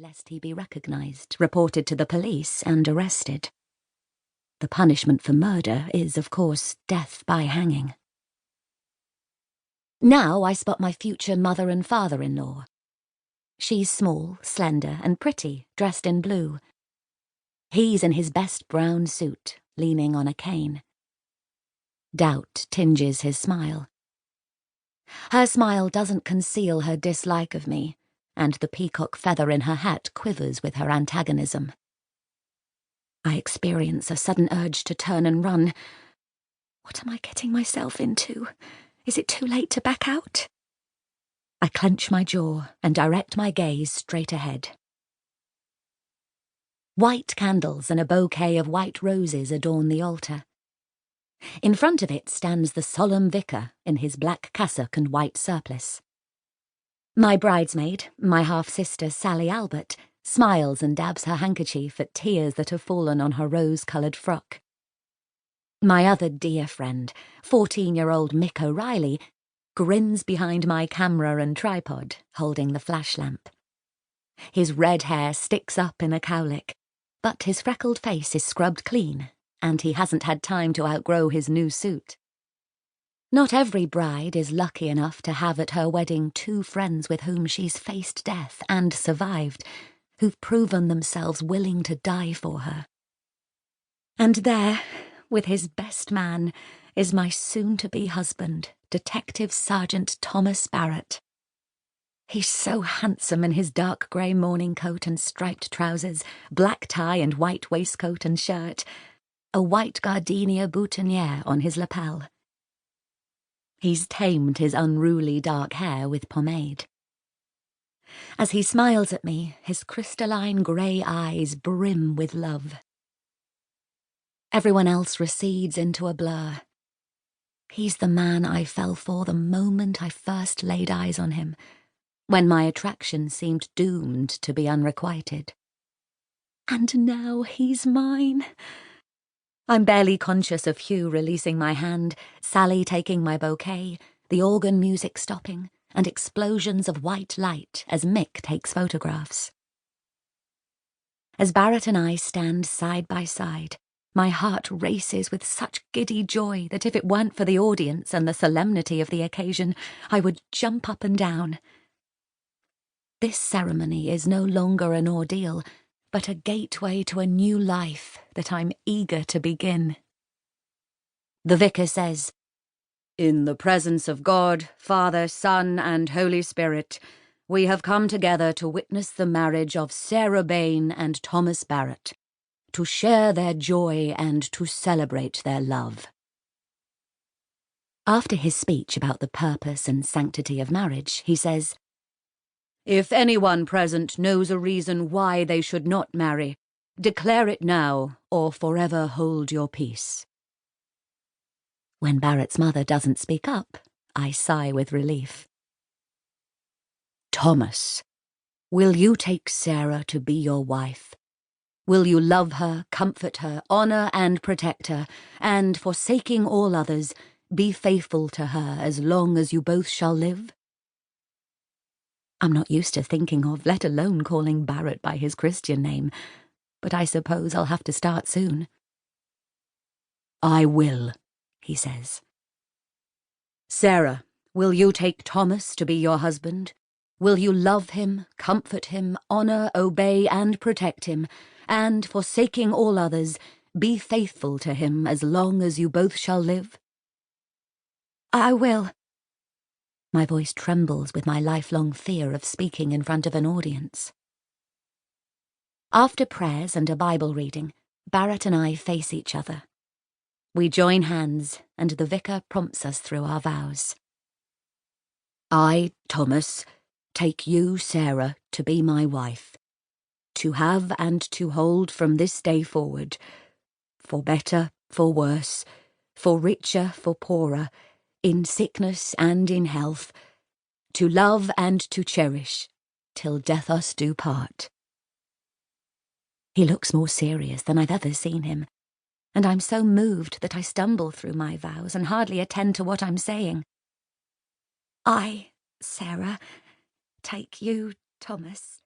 lest he be recognised, reported to the police, and arrested. The punishment for murder is, of course, death by hanging. Now I spot my future mother and father-in-law. She's small, slender, and pretty, dressed in blue. He's in his best brown suit, leaning on a cane. Doubt tinges his smile. Her smile doesn't conceal her dislike of me, and the peacock feather in her hat quivers with her antagonism. I experience a sudden urge to turn and run. What am I getting myself into? Is it too late to back out? I clench my jaw and direct my gaze straight ahead. White candles and a bouquet of white roses adorn the altar. In front of it stands the solemn vicar in his black cassock and white surplice. My bridesmaid, my half-sister Sally Albert, smiles and dabs her handkerchief at tears that have fallen on her rose-coloured frock. My other dear friend, 14-year-old Mick O'Reilly, grins behind my camera and tripod, holding the flash lamp. His red hair sticks up in a cowlick, but his freckled face is scrubbed clean, and he hasn't had time to outgrow his new suit. Not every bride is lucky enough to have at her wedding two friends with whom she's faced death and survived, who've proven themselves willing to die for her. And there, with his best man, is my soon-to-be husband, Detective Sergeant Thomas Barrett. He's so handsome in his dark grey morning coat and striped trousers, black tie and white waistcoat and shirt, a white gardenia boutonniere on his lapel. He's tamed his unruly dark hair with pomade. As he smiles at me, his crystalline grey eyes brim with love. Everyone else recedes into a blur. He's the man I fell for the moment I first laid eyes on him, when my attraction seemed doomed to be unrequited. And now he's mine. I'm barely conscious of Hugh releasing my hand, Sally taking my bouquet, the organ music stopping, and explosions of white light as Mick takes photographs. As Barrett and I stand side by side, my heart races with such giddy joy that if it weren't for the audience and the solemnity of the occasion, I would jump up and down. This ceremony is no longer an ordeal, but a gateway to a new life that I'm eager to begin. The vicar says, "In the presence of God, Father, Son, and Holy Spirit, we have come together to witness the marriage of Sarah Bain and Thomas Barrett, to share their joy and to celebrate their love." After his speech about the purpose and sanctity of marriage, he says, "If anyone present knows a reason why they should not marry, declare it now, or forever hold your peace." When Barrett's mother doesn't speak up, I sigh with relief. "Thomas, will you take Sarah to be your wife? Will you love her, comfort her, honour and protect her, and, forsaking all others, be faithful to her as long as you both shall live?" I'm not used to thinking of, let alone calling Barrett by his Christian name, but I suppose I'll have to start soon. "I will," he says. "Sarah, will you take Thomas to be your husband? Will you love him, comfort him, honour, obey, and protect him, and, forsaking all others, be faithful to him as long as you both shall live?" "I will." My voice trembles with my lifelong fear of speaking in front of an audience. After prayers and a Bible reading, Barrett and I face each other. We join hands, and the vicar prompts us through our vows. "I, Thomas, take you, Sarah, to be my wife, to have and to hold from this day forward, for better, for worse, for richer, for poorer, in sickness and in health, to love and to cherish, till death us do part." He looks more serious than I've ever seen him, and I'm so moved that I stumble through my vows and hardly attend to what I'm saying. "I, Sarah, take you, Thomas,